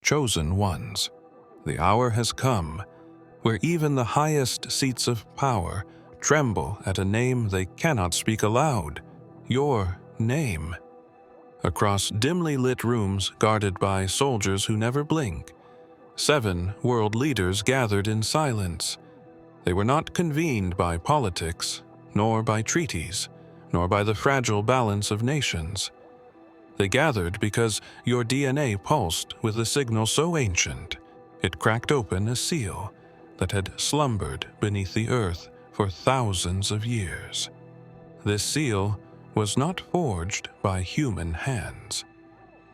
chosen ones. The hour has come where even the highest seats of power tremble at a name they cannot speak aloud, your name. Across dimly lit rooms guarded by soldiers who never blink, 7 world leaders gathered in silence. They were not convened by politics, nor by treaties, nor by the fragile balance of nations. They gathered because your DNA pulsed with a signal so ancient, it cracked open a seal that had slumbered beneath the earth for thousands of years. This seal was not forged by human hands.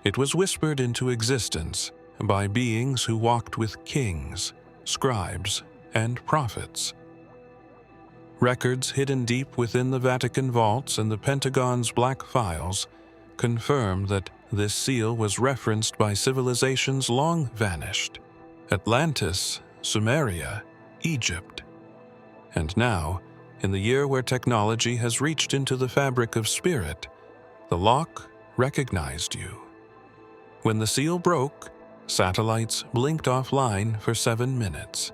It was whispered into existence by beings who walked with kings, scribes, and prophets. Records hidden deep within the Vatican vaults and the Pentagon's black files confirm that this seal was referenced by civilizations long vanished: Atlantis, Sumeria, Egypt. And now, in the year where technology has reached into the fabric of spirit, the lock recognized you. When the seal broke, satellites blinked offline for 7 minutes.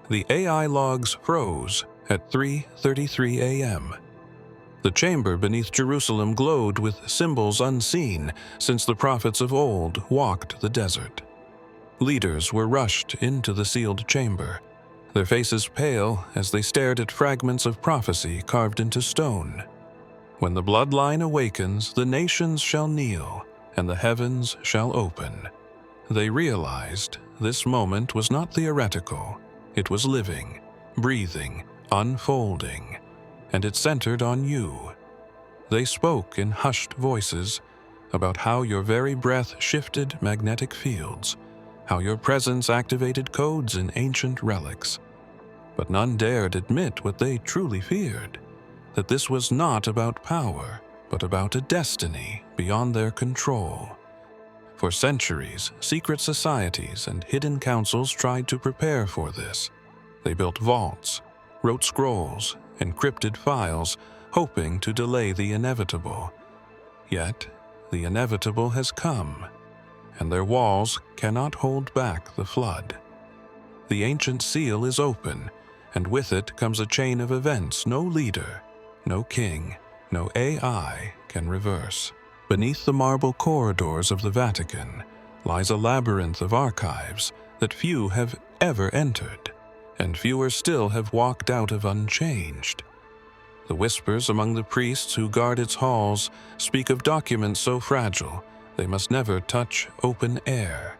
The AI logs froze at 3:33 a.m. The chamber beneath Jerusalem glowed with symbols unseen since the prophets of old walked the desert. Leaders were rushed into the sealed chamber, their faces pale as they stared at fragments of prophecy carved into stone. When the bloodline awakens, the nations shall kneel, and the heavens shall open. They realized this moment was not theoretical. It was living, breathing, unfolding, and it centered on you. They spoke in hushed voices about how your very breath shifted magnetic fields, how your presence activated codes in ancient relics. But none dared admit what they truly feared, that this was not about power, but about a destiny beyond their control. For centuries, secret societies and hidden councils tried to prepare for this. They built vaults, wrote scrolls, encrypted files, hoping to delay the inevitable. Yet, the inevitable has come, and their walls cannot hold back the flood. The ancient seal is open, and with it comes a chain of events no leader, no king, no AI can reverse. Beneath the marble corridors of the Vatican lies a labyrinth of archives that few have ever entered, and fewer still have walked out of unchanged. The whispers among the priests who guard its halls speak of documents so fragile they must never touch open air.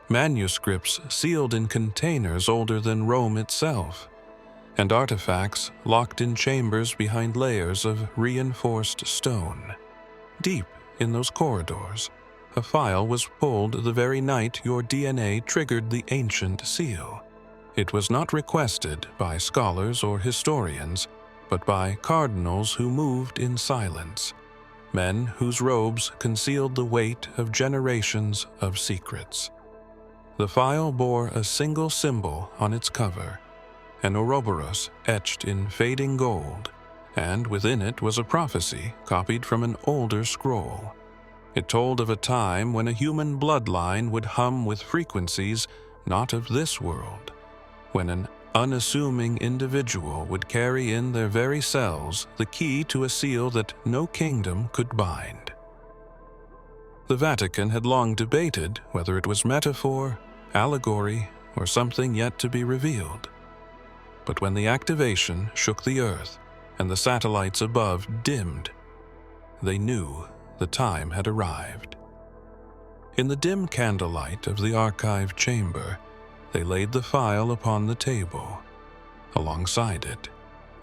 Manuscripts sealed in containers older than Rome itself, and artifacts locked in chambers behind layers of reinforced stone. Deep in those corridors, a file was pulled the very night your DNA triggered the ancient seal. It was not requested by scholars or historians, but by cardinals who moved in silence, men whose robes concealed the weight of generations of secrets. The file bore a single symbol on its cover, an Ouroboros etched in fading gold, and within it was a prophecy copied from an older scroll. It told of a time when a human bloodline would hum with frequencies not of this world, when an unassuming individual would carry in their very cells the key to a seal that no kingdom could bind. The Vatican had long debated whether it was metaphor, allegory, or something yet to be revealed. But when the activation shook the earth and the satellites above dimmed, they knew the time had arrived. In the dim candlelight of the archive chamber, they laid the file upon the table. Alongside it,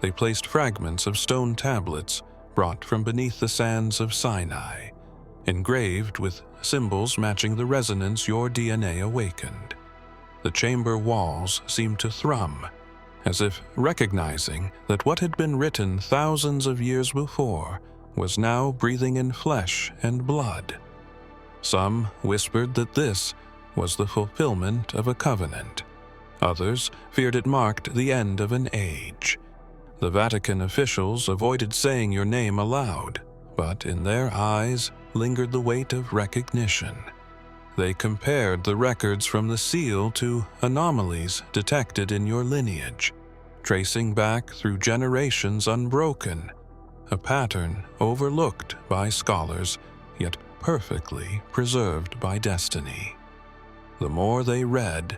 they placed fragments of stone tablets brought from beneath the sands of Sinai, engraved with symbols matching the resonance your DNA awakened. The chamber walls seemed to thrum, as if recognizing that what had been written thousands of years before was now breathing in flesh and blood. Some whispered that this was the fulfillment of a covenant. Others feared it marked the end of an age. The Vatican officials avoided saying your name aloud, but in their eyes lingered the weight of recognition. They compared the records from the seal to anomalies detected in your lineage, tracing back through generations unbroken, a pattern overlooked by scholars, yet perfectly preserved by destiny. The more they read,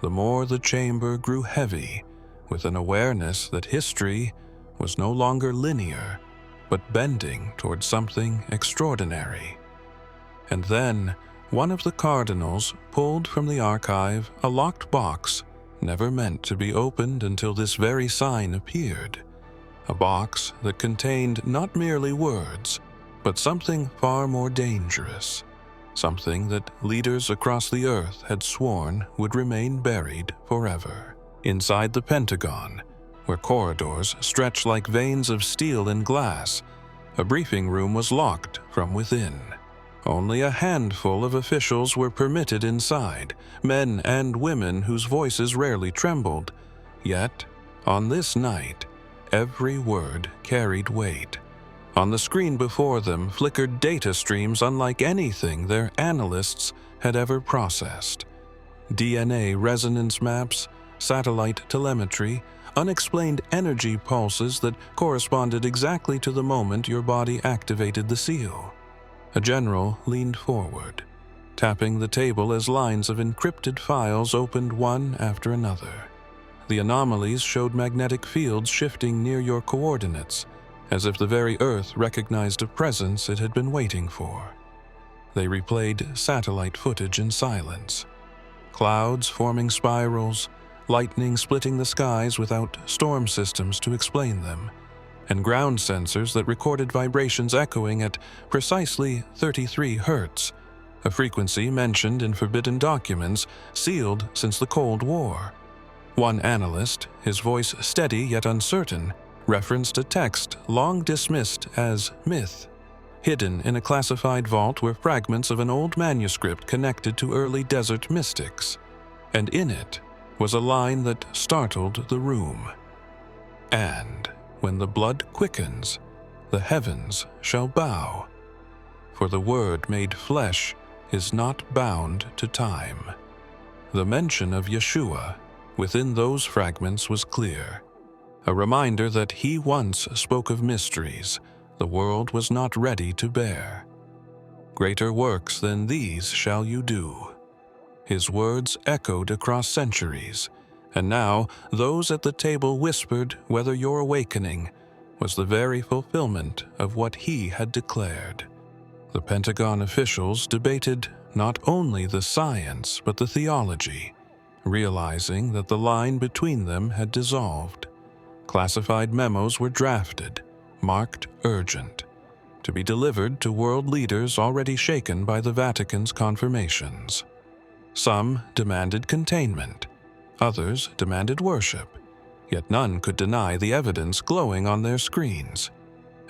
the more the chamber grew heavy, with an awareness that history was no longer linear, but bending towards something extraordinary. And then, one of the cardinals pulled from the archive a locked box never meant to be opened until this very sign appeared. A box that contained not merely words, but something far more dangerous. Something that leaders across the earth had sworn would remain buried forever. Inside the Pentagon, where corridors stretched like veins of steel and glass, a briefing room was locked from within. Only a handful of officials were permitted inside, men and women whose voices rarely trembled. Yet, on this night, every word carried weight. On the screen before them flickered data streams unlike anything their analysts had ever processed. DNA resonance maps, satellite telemetry, unexplained energy pulses that corresponded exactly to the moment your body activated the seal. A general leaned forward, tapping the table as lines of encrypted files opened one after another. The anomalies showed magnetic fields shifting near your coordinates, as if the very Earth recognized a presence it had been waiting for. They replayed satellite footage in silence. Clouds forming spirals, lightning splitting the skies without storm systems to explain them, and ground sensors that recorded vibrations echoing at precisely 33 hertz, a frequency mentioned in forbidden documents sealed since the Cold War. One analyst, his voice steady yet uncertain, referenced a text long dismissed as myth. Hidden in a classified vault were fragments of an old manuscript connected to early desert mystics, and in it was a line that startled the room. "And when the blood quickens, the heavens shall bow, for the word made flesh is not bound to time." The mention of Yeshua within those fragments was clear, a reminder that he once spoke of mysteries the world was not ready to bear. "Greater works than these shall you do." His words echoed across centuries, and now those at the table whispered whether your awakening was the very fulfillment of what he had declared. The Pentagon officials debated not only the science but the theology, realizing that the line between them had dissolved. Classified memos were drafted, marked urgent, to be delivered to world leaders already shaken by the Vatican's confirmations. Some demanded containment, others demanded worship, yet none could deny the evidence glowing on their screens.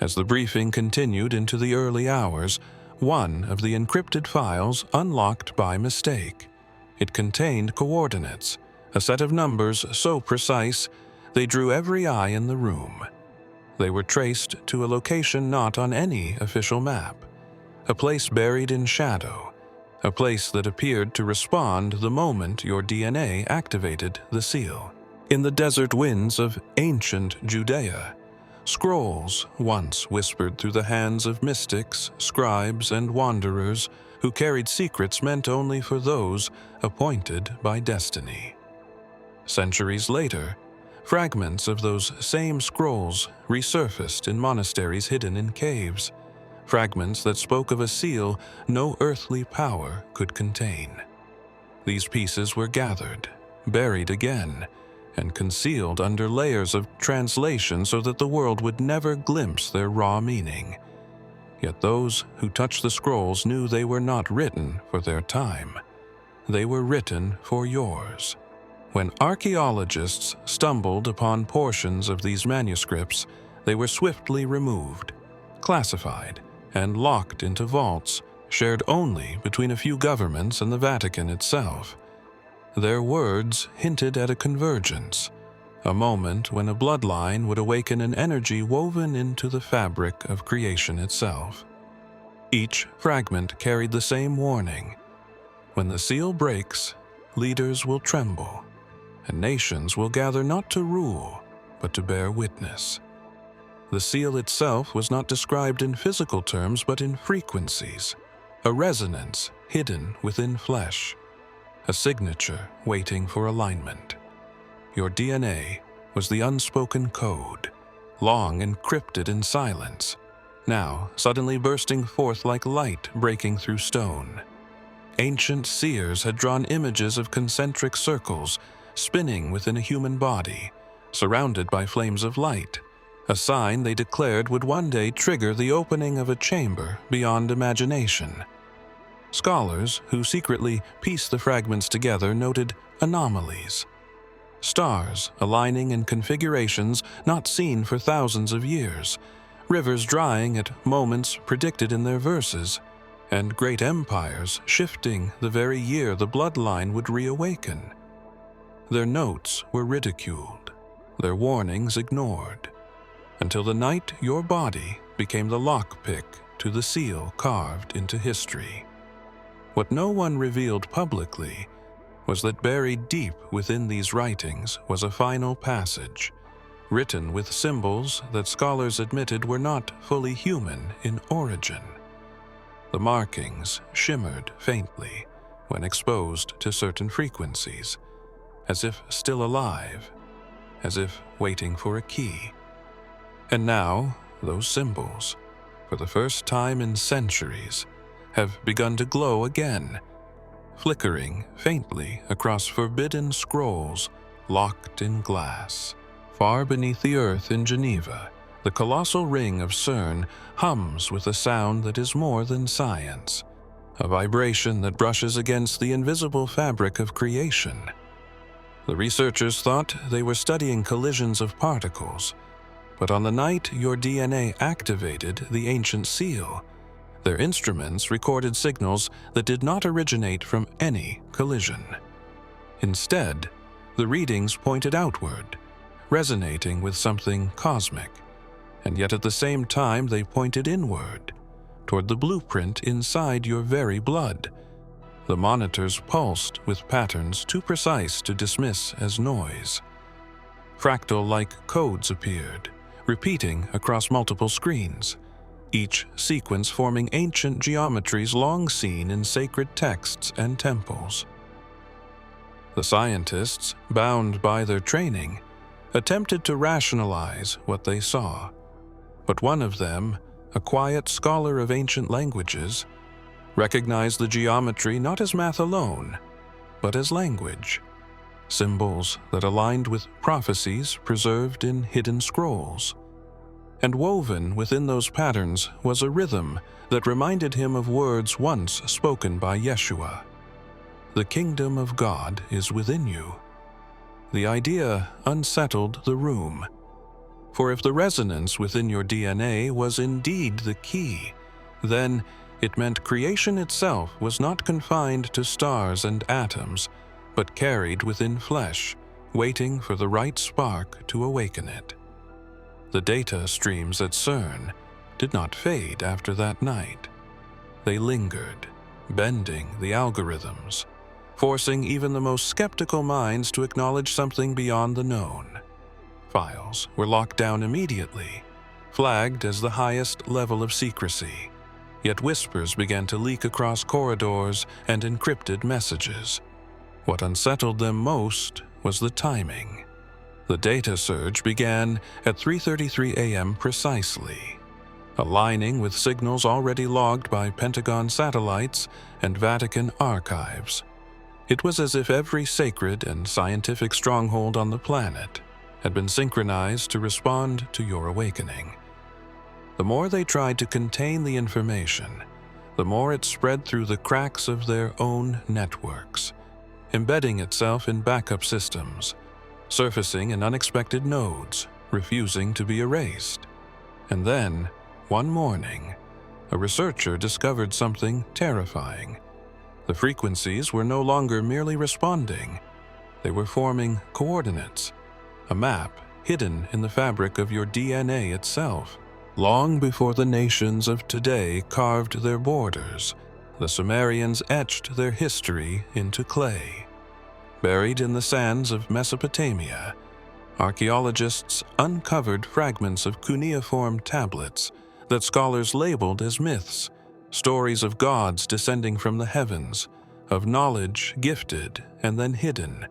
As the briefing continued into the early hours, one of the encrypted files unlocked by mistake. It contained coordinates, a set of numbers so precise they drew every eye in the room. They were traced to a location not on any official map, a place buried in shadow, a place that appeared to respond the moment your DNA activated the seal. In the desert winds of ancient Judea, scrolls once whispered through the hands of mystics, scribes, and wanderers who carried secrets meant only for those appointed by destiny. Centuries later, fragments of those same scrolls resurfaced in monasteries hidden in caves, fragments that spoke of a seal no earthly power could contain. These pieces were gathered, buried again, and concealed under layers of translation so that the world would never glimpse their raw meaning. Yet those who touched the scrolls knew they were not written for their time. They were written for yours. When archaeologists stumbled upon portions of these manuscripts, they were swiftly removed, classified, and locked into vaults shared only between a few governments and the Vatican itself. Their words hinted at a convergence, a moment when a bloodline would awaken an energy woven into the fabric of creation itself. Each fragment carried the same warning: When the seal breaks, leaders will tremble, and nations will gather not to rule, but to bear witness. The seal itself was not described in physical terms, but in frequencies, a resonance hidden within flesh, a signature waiting for alignment. Your DNA was the unspoken code, long encrypted in silence, now suddenly bursting forth like light breaking through stone. Ancient seers had drawn images of concentric circles spinning within a human body, surrounded by flames of light, a sign they declared would one day trigger the opening of a chamber beyond imagination. Scholars who secretly pieced the fragments together noted anomalies. Stars aligning in configurations not seen for thousands of years, rivers drying at moments predicted in their verses, and great empires shifting the very year the bloodline would reawaken. Their notes were ridiculed, their warnings ignored, until the night your body became the lockpick to the seal carved into history. What no one revealed publicly was that buried deep within these writings was a final passage, written with symbols that scholars admitted were not fully human in origin. The markings shimmered faintly when exposed to certain frequencies, as if still alive, as if waiting for a key. And now, those symbols, for the first time in centuries, have begun to glow again, flickering faintly across forbidden scrolls locked in glass. Far beneath the earth in Geneva, the colossal ring of CERN hums with a sound that is more than science, a vibration that brushes against the invisible fabric of creation. The researchers thought they were studying collisions of particles, but on the night your DNA activated the ancient seal, their instruments recorded signals that did not originate from any collision. Instead, the readings pointed outward, resonating with something cosmic, and yet at the same time they pointed inward, toward the blueprint inside your very blood. The monitors pulsed with patterns too precise to dismiss as noise. Fractal-like codes appeared, repeating across multiple screens, each sequence forming ancient geometries long seen in sacred texts and temples. The scientists, bound by their training, attempted to rationalize what they saw, but one of them, a quiet scholar of ancient languages, recognized the geometry not as math alone, but as language, symbols that aligned with prophecies preserved in hidden scrolls. And woven within those patterns was a rhythm that reminded him of words once spoken by Yeshua. The kingdom of God is within you. The idea unsettled the room, for if the resonance within your DNA was indeed the key, then it meant creation itself was not confined to stars and atoms, but carried within flesh, waiting for the right spark to awaken it. The data streams at CERN did not fade after that night. They lingered, bending the algorithms, forcing even the most skeptical minds to acknowledge something beyond the known. Files were locked down immediately, flagged as the highest level of secrecy, yet whispers began to leak across corridors and encrypted messages. What unsettled them most was the timing. The data surge began at 3:33 a.m. precisely, aligning with signals already logged by Pentagon satellites and Vatican archives. It was as if every sacred and scientific stronghold on the planet had been synchronized to respond to your awakening. The more they tried to contain the information, the more it spread through the cracks of their own networks, embedding itself in backup systems, surfacing in unexpected nodes, refusing to be erased. And then, one morning, a researcher discovered something terrifying. The frequencies were no longer merely responding. They were forming coordinates, a map hidden in the fabric of your DNA itself. Long before the nations of today carved their borders, the Sumerians etched their history into clay. Buried in the sands of Mesopotamia, archaeologists uncovered fragments of cuneiform tablets that scholars labeled as myths, stories of gods descending from the heavens, of knowledge gifted and then hidden.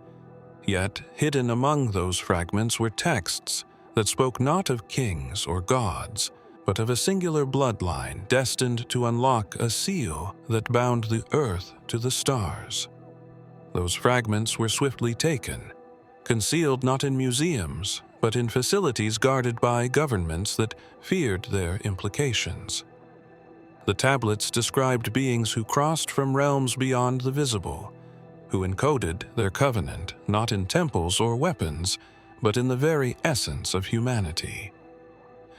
Yet, hidden among those fragments were texts that spoke not of kings or gods, but of a singular bloodline destined to unlock a seal that bound the earth to the stars. Those fragments were swiftly taken, concealed not in museums, but in facilities guarded by governments that feared their implications. The tablets described beings who crossed from realms beyond the visible, who encoded their covenant not in temples or weapons, but in the very essence of humanity.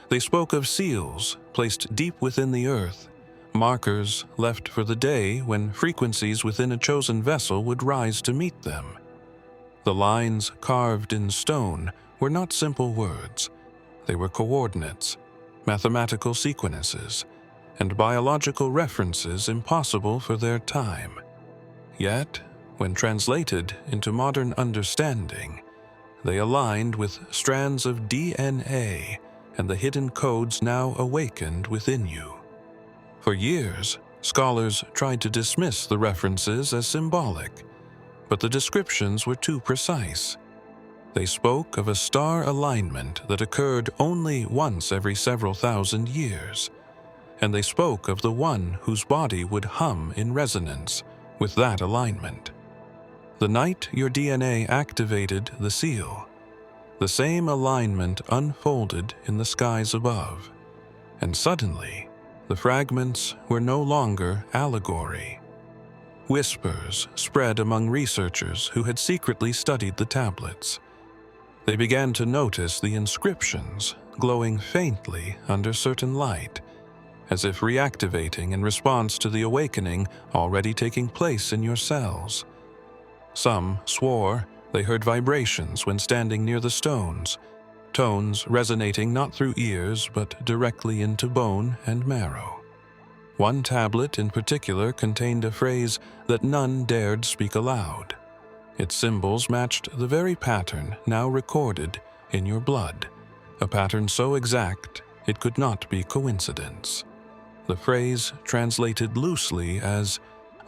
They spoke of seals placed deep within the earth, markers left for the day when frequencies within a chosen vessel would rise to meet them. The lines carved in stone were not simple words. They were coordinates, mathematical sequences, and biological references impossible for their time. Yet, when translated into modern understanding, they aligned with strands of DNA and the hidden codes now awakened within you. For years, scholars tried to dismiss the references as symbolic, but the descriptions were too precise. They spoke of a star alignment that occurred only once every several thousand years, and they spoke of the one whose body would hum in resonance with that alignment. The night your DNA activated the seal, the same alignment unfolded in the skies above, and suddenly, the fragments were no longer allegory. Whispers spread among researchers who had secretly studied the tablets. They began to notice the inscriptions glowing faintly under certain light, as if reactivating in response to the awakening already taking place in your cells. Some swore they heard vibrations when standing near the stones, tones resonating not through ears but directly into bone and marrow. One tablet in particular contained a phrase that none dared speak aloud. Its symbols matched the very pattern now recorded in your blood, a pattern so exact it could not be coincidence. The phrase translated loosely as,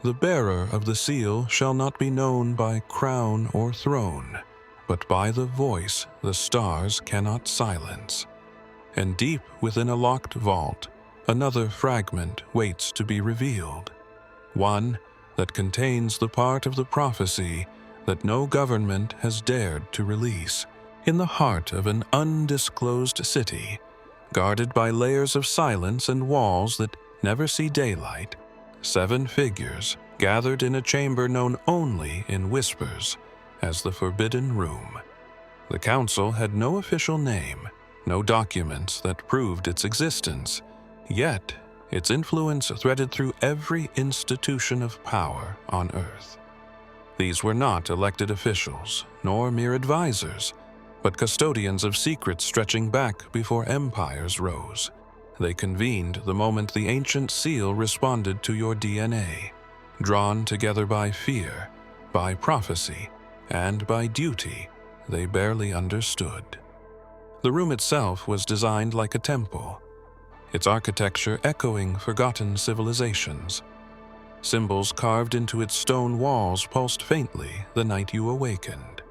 "The bearer of the seal shall not be known by crown or throne, but by the voice the stars cannot silence." And deep within a locked vault, another fragment waits to be revealed, one that contains the part of the prophecy that no government has dared to release. In the heart of an undisclosed city, guarded by layers of silence and walls that never see daylight, 7 figures gathered in a chamber known only in whispers as the Forbidden Room. The council had no official name, no documents that proved its existence, yet its influence threaded through every institution of power on Earth. These were not elected officials, nor mere advisors, but custodians of secrets stretching back before empires rose. They convened the moment the ancient seal responded to your DNA, drawn together by fear, by prophecy, and by duty they barely understood. The room itself was designed like a temple, its architecture echoing forgotten civilizations. Symbols carved into its stone walls pulsed faintly the night you awakened,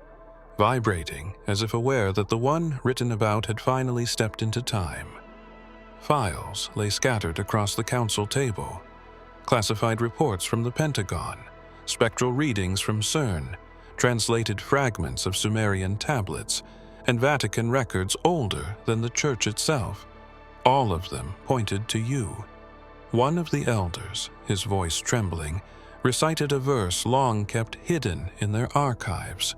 vibrating as if aware that the one written about had finally stepped into time. Files lay scattered across the council table, classified reports from the Pentagon, spectral readings from CERN, translated fragments of Sumerian tablets, and Vatican records older than the church itself. All of them pointed to you. One of the elders, his voice trembling, recited a verse long kept hidden in their archives.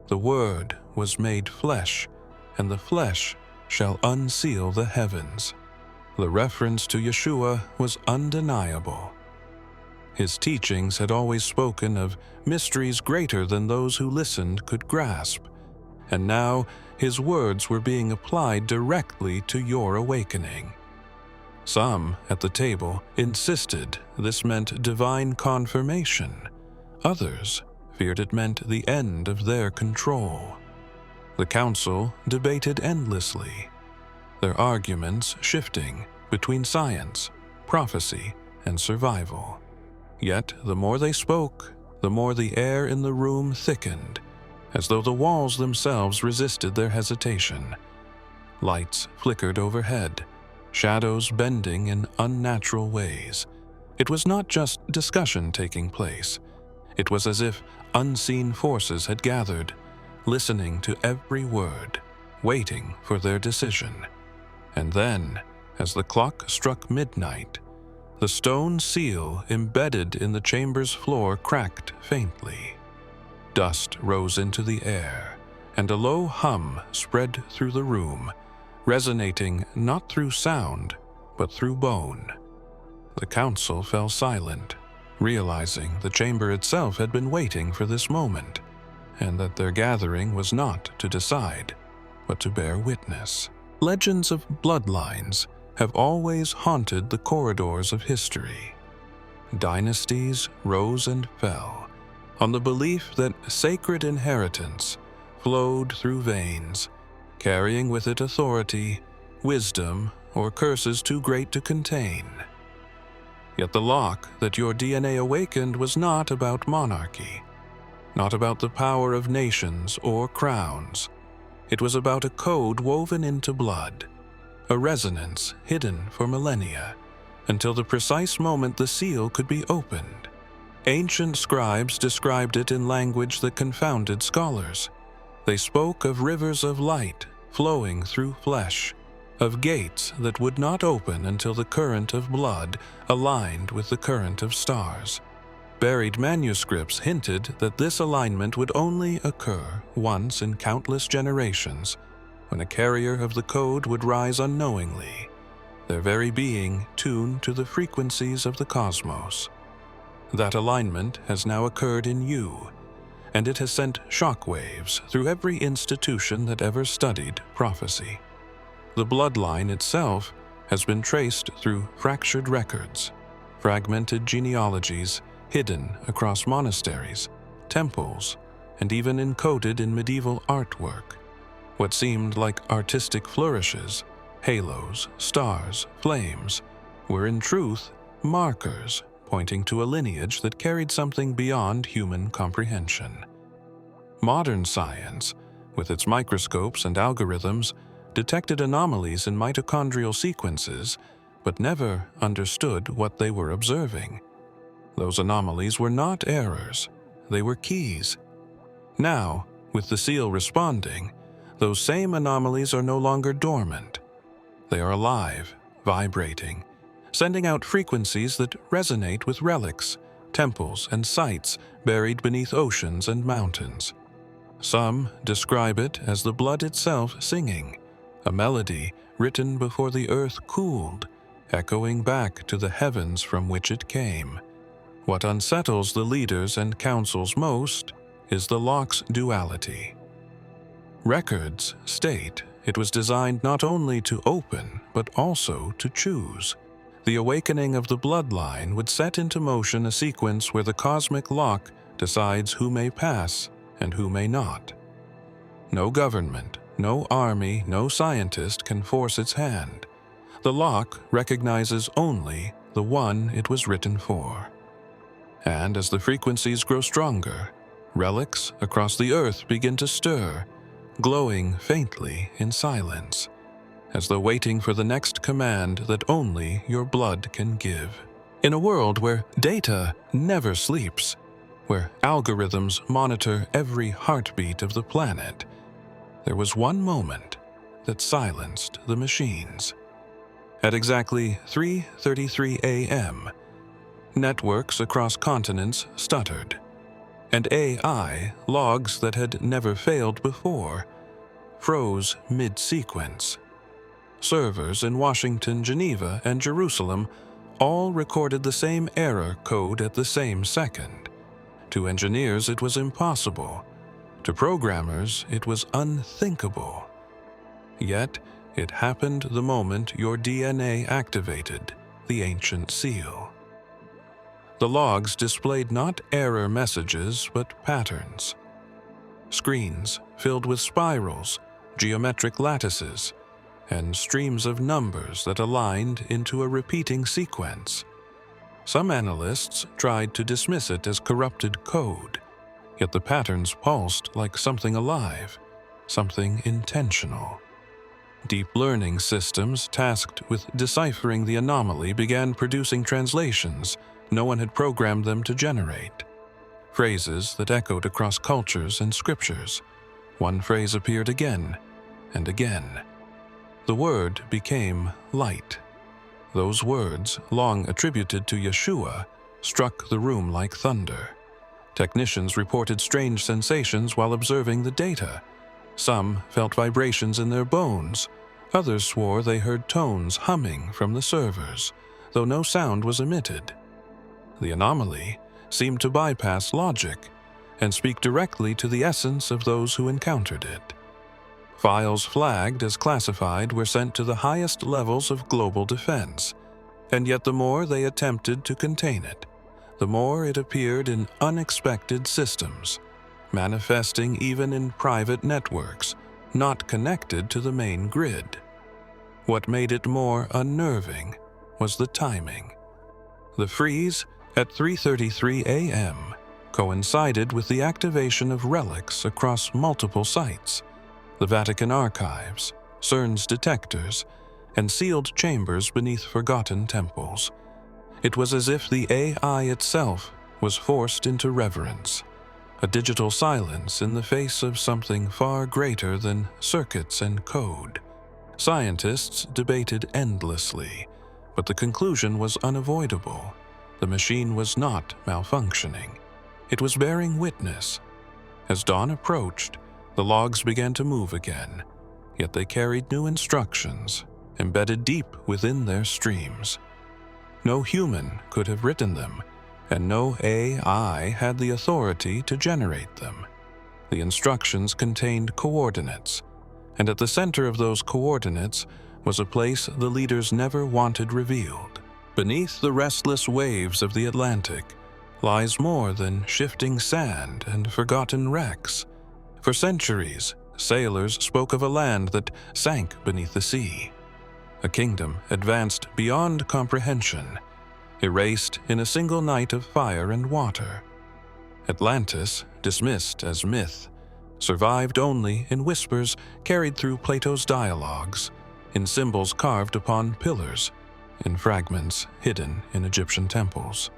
"The Word was made flesh, and the flesh shall unseal the heavens." The reference to Yeshua was undeniable. His teachings had always spoken of mysteries greater than those who listened could grasp, and now his words were being applied directly to your awakening. Some at the table insisted this meant divine confirmation. Others feared it meant the end of their control. The council debated endlessly, their arguments shifting between science, prophecy, and survival. Yet the more they spoke, the more the air in the room thickened, as though the walls themselves resisted their hesitation. Lights flickered overhead, shadows bending in unnatural ways. It was not just discussion taking place. It was as if unseen forces had gathered, listening to every word, waiting for their decision. And then, as the clock struck midnight, the stone seal embedded in the chamber's floor cracked faintly. Dust rose into the air, and a low hum spread through the room, resonating not through sound, but through bone. The council fell silent, realizing the chamber itself had been waiting for this moment, and that their gathering was not to decide, but to bear witness. Legends of bloodlines have always haunted the corridors of history. Dynasties rose and fell on the belief that sacred inheritance flowed through veins, carrying with it authority, wisdom, or curses too great to contain. Yet the lock that your DNA awakened was not about monarchy, not about the power of nations or crowns. It was about a code woven into blood, a resonance hidden for millennia, until the precise moment the seal could be opened. Ancient scribes described it in language that confounded scholars. They spoke of rivers of light flowing through flesh, of gates that would not open until the current of blood aligned with the current of stars. Buried manuscripts hinted that this alignment would only occur once in countless generations, when a carrier of the code would rise unknowingly, their very being tuned to the frequencies of the cosmos. That alignment has now occurred in you, and it has sent shockwaves through every institution that ever studied prophecy. The bloodline itself has been traced through fractured records, fragmented genealogies hidden across monasteries, temples, and even encoded in medieval artwork. What seemed like artistic flourishes, halos, stars, flames, were in truth markers pointing to a lineage that carried something beyond human comprehension. Modern science, with its microscopes and algorithms, detected anomalies in mitochondrial sequences, but never understood what they were observing. Those anomalies were not errors, they were keys. Now, with the seal responding, those same anomalies are no longer dormant. They are alive, vibrating, sending out frequencies that resonate with relics, temples, and sites buried beneath oceans and mountains. Some describe it as the blood itself singing, a melody written before the earth cooled, echoing back to the heavens from which it came. What unsettles the leaders and councils most is the lock's duality. Records state it was designed not only to open, but also to choose. The awakening of the bloodline would set into motion a sequence where the cosmic lock decides who may pass and who may not. No government, no army, no scientist can force its hand. The lock recognizes only the one it was written for. And as the frequencies grow stronger, relics across the earth begin to stir, glowing faintly in silence, as though waiting for the next command that only your blood can give. In a world where data never sleeps, where algorithms monitor every heartbeat of the planet, there was one moment that silenced the machines. At exactly 3:33 a.m., networks across continents stuttered, and AI logs that had never failed before froze mid-sequence. Servers in Washington, Geneva, and Jerusalem all recorded the same error code at the same second. To engineers, it was impossible. To programmers, it was unthinkable. Yet, It happened the moment your DNA activated the ancient seal. The logs displayed not error messages, but patterns. Screens filled with spirals, geometric lattices, and streams of numbers that aligned into a repeating sequence. Some analysts tried to dismiss it as corrupted code, yet the patterns pulsed like something alive, something intentional. Deep learning systems tasked with deciphering the anomaly began producing translations no one had programmed them to generate. Phrases that echoed across cultures and scriptures. One phrase appeared again and again. The word became light. Those words, long attributed to Yeshua, struck the room like thunder. Technicians reported strange sensations while observing the data. Some felt vibrations in their bones. Others swore they heard tones humming from the servers, though no sound was emitted. The anomaly seemed to bypass logic and speak directly to the essence of those who encountered it. Files flagged as classified were sent to the highest levels of global defense, and yet the more they attempted to contain it, the more it appeared in unexpected systems, manifesting even in private networks not connected to the main grid. What made it more unnerving was the timing. The freeze at 3:33 a.m. coincided with the activation of relics across multiple sites: the Vatican archives, CERN's detectors, and sealed chambers beneath forgotten temples. It was as if the AI itself was forced into reverence, a digital silence in the face of something far greater than circuits and code. Scientists debated endlessly, but the conclusion was unavoidable. The machine was not malfunctioning. It was bearing witness. As dawn approached, the logs began to move again, yet they carried new instructions, embedded deep within their streams. No human could have written them, and no AI had the authority to generate them. The instructions contained coordinates, and at the center of those coordinates was a place the leaders never wanted revealed. Beneath the restless waves of the Atlantic lies more than shifting sand and forgotten wrecks. For centuries, sailors spoke of a land that sank beneath the sea, a kingdom advanced beyond comprehension, erased in a single night of fire and water. Atlantis, dismissed as myth, survived only in whispers carried through Plato's dialogues, in symbols carved upon pillars, in fragments hidden in Egyptian temples.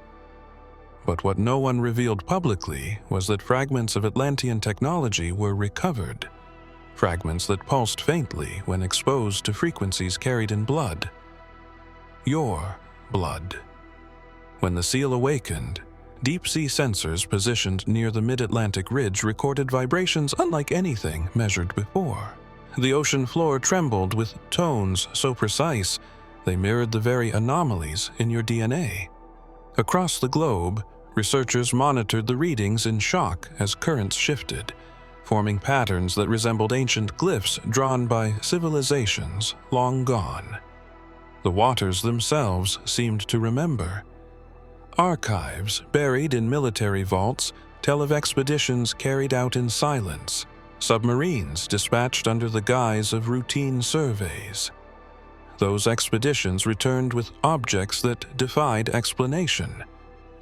But what no one revealed publicly was that fragments of Atlantean technology were recovered, fragments that pulsed faintly when exposed to frequencies carried in blood. Your blood. When the seal awakened, deep-sea sensors positioned near the mid-Atlantic ridge recorded vibrations unlike anything measured before. The ocean floor trembled with tones so precise they mirrored the very anomalies in your DNA. Across the globe, researchers monitored the readings in shock as currents shifted, forming patterns that resembled ancient glyphs drawn by civilizations long gone. The waters themselves seemed to remember. Archives buried in military vaults tell of expeditions carried out in silence, submarines dispatched under the guise of routine surveys. Those expeditions returned with objects that defied explanation: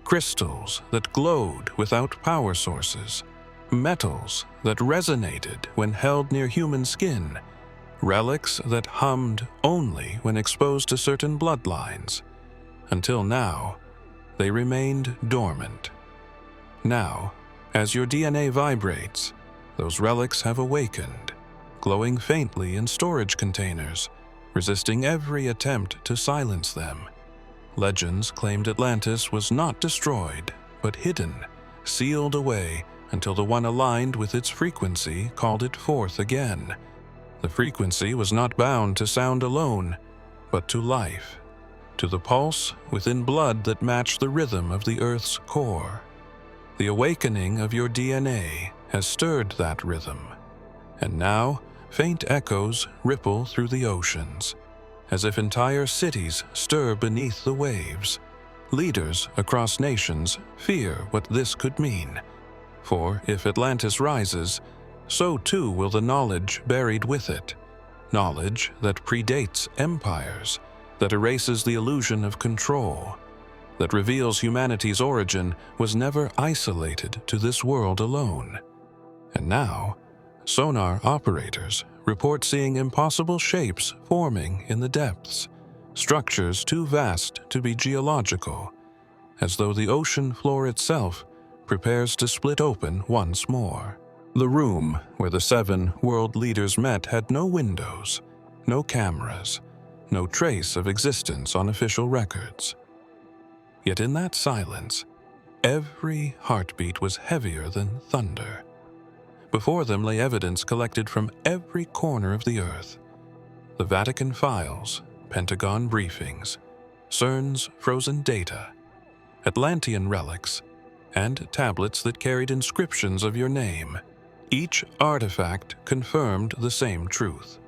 crystals that glowed without power sources, metals that resonated when held near human skin, relics that hummed only when exposed to certain bloodlines. Until now, they remained dormant. Now, as your DNA vibrates, those relics have awakened, glowing faintly in storage containers, resisting every attempt to silence them. Legends claimed Atlantis was not destroyed, but hidden, sealed away until the one aligned with its frequency called it forth again. The frequency was not bound to sound alone, but to life, to the pulse within blood that matched the rhythm of the Earth's core. The awakening of your DNA has stirred that rhythm, and now, faint echoes ripple through the oceans, as if entire cities stir beneath the waves. Leaders across nations fear what this could mean, for if Atlantis rises, so too will the knowledge buried with it, knowledge that predates empires, that erases the illusion of control, that reveals humanity's origin was never isolated to this world alone. And now, sonar operators report seeing impossible shapes forming in the depths, structures too vast to be geological, as though the ocean floor itself prepares to split open once more. The room where the 7 world leaders met had no windows, no cameras, no trace of existence on official records. Yet in that silence, every heartbeat was heavier than thunder. Before them lay evidence collected from every corner of the earth. The Vatican files, Pentagon briefings, CERN's frozen data, Atlantean relics, and tablets that carried inscriptions of your name. Each artifact confirmed the same truth.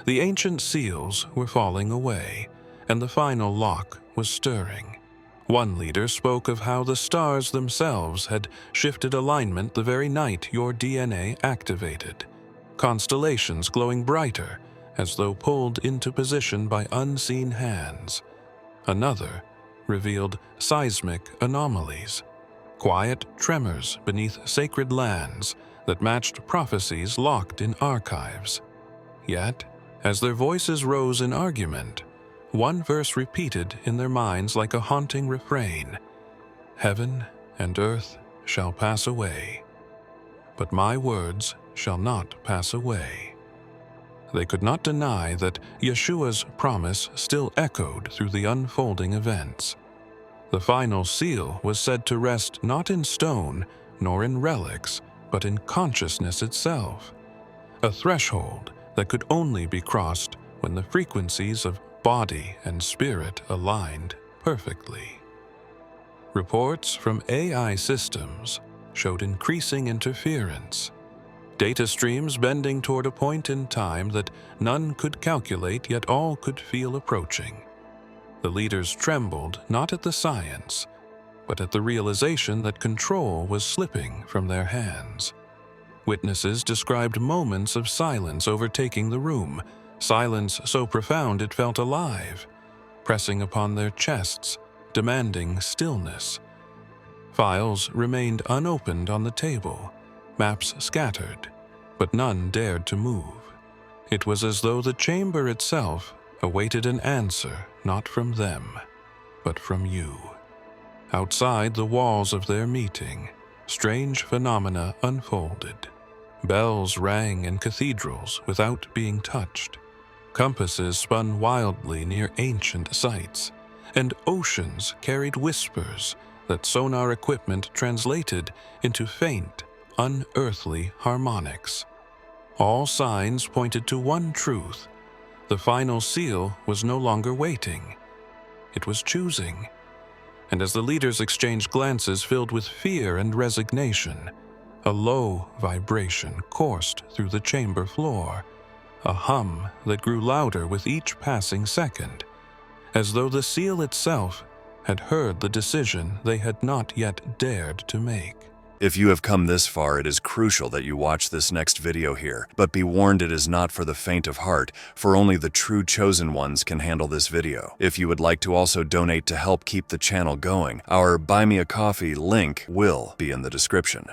The ancient seals were falling away, and the final lock was stirring. One leader spoke of how the stars themselves had shifted alignment the very night your DNA activated, constellations glowing brighter as though pulled into position by unseen hands. Another revealed seismic anomalies, quiet tremors beneath sacred lands that matched prophecies locked in archives. Yet, as their voices rose in argument, one verse repeated in their minds like a haunting refrain: "Heaven and earth shall pass away, but my words shall not pass away." They could not deny that Yeshua's promise still echoed through the unfolding events. The final seal was said to rest not in stone nor in relics, but in consciousness itself, a threshold that could only be crossed when the frequencies of body and spirit aligned perfectly. Reports from AI systems showed increasing interference, data streams bending toward a point in time that none could calculate yet all could feel approaching. The leaders trembled not at the science, but at the realization that control was slipping from their hands. Witnesses described moments of silence overtaking the room, silence so profound it felt alive, pressing upon their chests, demanding stillness. Files remained unopened on the table, maps scattered, but none dared to move. It was as though the chamber itself awaited an answer not from them, but from you. Outside the walls of their meeting, strange phenomena unfolded. Bells rang in cathedrals without being touched. Compasses spun wildly near ancient sites, and oceans carried whispers that sonar equipment translated into faint, unearthly harmonics. All signs pointed to one truth: the final seal was no longer waiting. It was choosing. And as the leaders exchanged glances filled with fear and resignation, a low vibration coursed through the chamber floor, a hum that grew louder with each passing second, as though the seal itself had heard the decision they had not yet dared to make. If you have come this far, it is crucial that you watch this next video here. But be warned, it is not for the faint of heart, for only the true chosen ones can handle this video. If you would like to also donate to help keep the channel going, our Buy Me a Coffee link will be in the description.